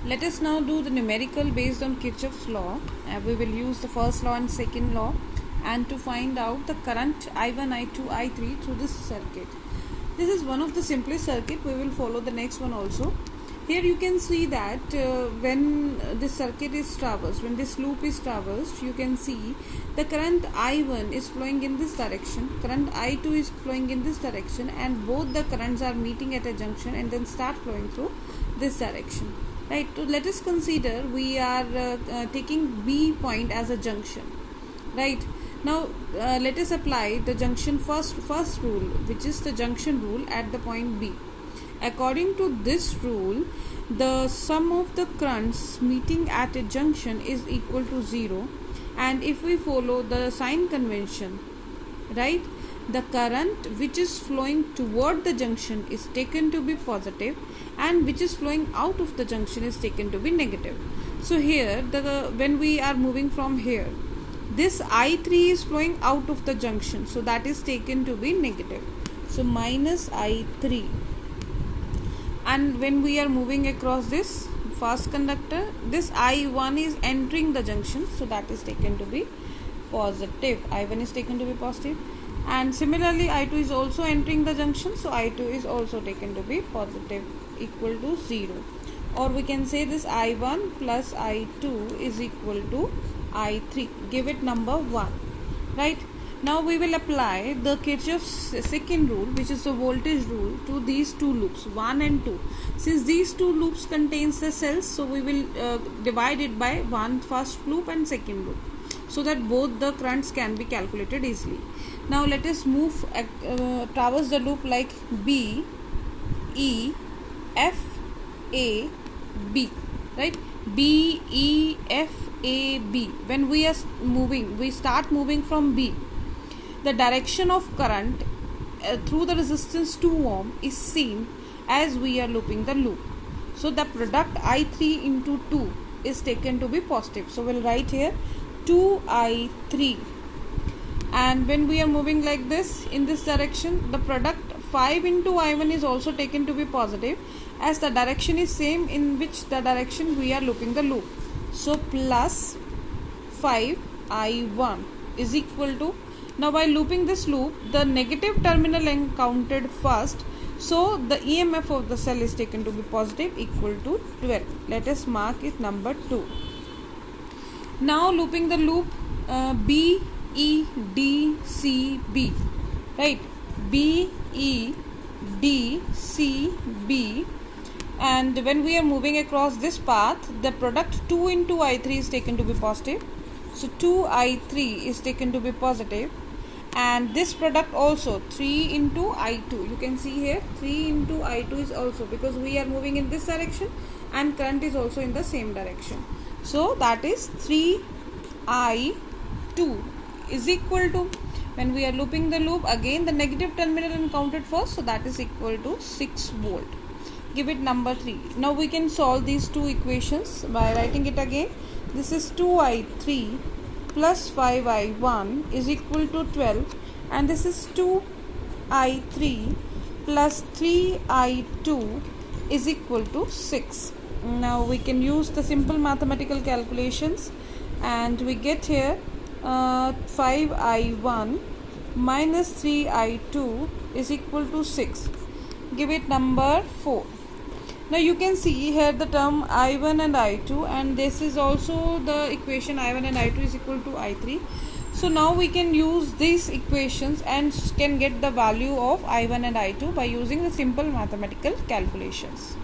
Let us now do the numerical based on Kirchhoff's law. We will use the first law and second law and to find out the current I1, I2, I3 through this circuit. This is one of the simplest circuit. We will follow the next one also. Here you can see that when this circuit is traversed, when this loop is traversed, you can see the current I1 is flowing in this direction, current I2 is flowing in this direction, and both the currents are meeting at a junction and then start flowing through this direction. Right, so let us consider we are taking B point as a junction. Right, now let us apply the junction first rule, which is the junction rule at the point B. According to this rule, the sum of the currents meeting at a junction is equal to 0, and if we follow the sign convention, right, the current which is flowing toward the junction is taken to be positive and which is flowing out of the junction is taken to be negative. So here when we are moving from here, this I3 is flowing out of the junction, so that is taken to be negative, so minus I3. And when we are moving across this first conductor, this I1 is entering the junction, so that is taken to be positive. I1 is taken to be positive, and similarly I2 is also entering the junction, so I2 is also taken to be positive, equal to 0. Or we can say this I1 plus I2 is equal to I3. Give it number 1. Right, now we will apply the Kirchhoff's second rule, which is the voltage rule, to these two loops 1 and 2. Since these two loops contains the cells, so we will divide it by first loop and second loop, so that both the currents can be calculated easily. Now let us move traverse the loop like B, E, F, A, B. Right, B, E, F, A, B. When we are moving, we start moving from B. The direction of current through the resistance 2 ohm is seen as we are looping the loop. So the product I3 into 2 is taken to be positive. So we'll write here 2I3. And when we are moving like this in this direction, the product 5 into I1 is also taken to be positive, as the direction is same in which the direction we are looping the loop. So plus 5I1 is equal to, now by looping this loop, the negative terminal encountered first, so the EMF of the cell is taken to be positive, equal to 12. Let us mark it number 2. Now looping the loop B, E, D, C, B. Right, B, E, D, C, B. And when we are moving across this path, the product 2 into I3 is taken to be positive. So 2I3 is taken to be positive. And this product also 3 into I2. You can see here 3 into I2 is also, because we are moving in this direction and current is also in the same direction. So that is 3I2 is equal to, when we are looping the loop, again the negative terminal encountered first, so that is equal to 6 volt. Give it number 3. Now we can solve these two equations by writing it again. This is 2I3 plus 5I1 is equal to 12, and this is 2I3 plus 3I2 is equal to 6. Now we can use the simple mathematical calculations, and we get here 5I1 minus 3I2 is equal to 6. Give it number 4. Now you can see here the term I1 and I2, and this is also the equation I1 and I2 is equal to I3. So now we can use these equations and can get the value of I1 and I2 by using the simple mathematical calculations.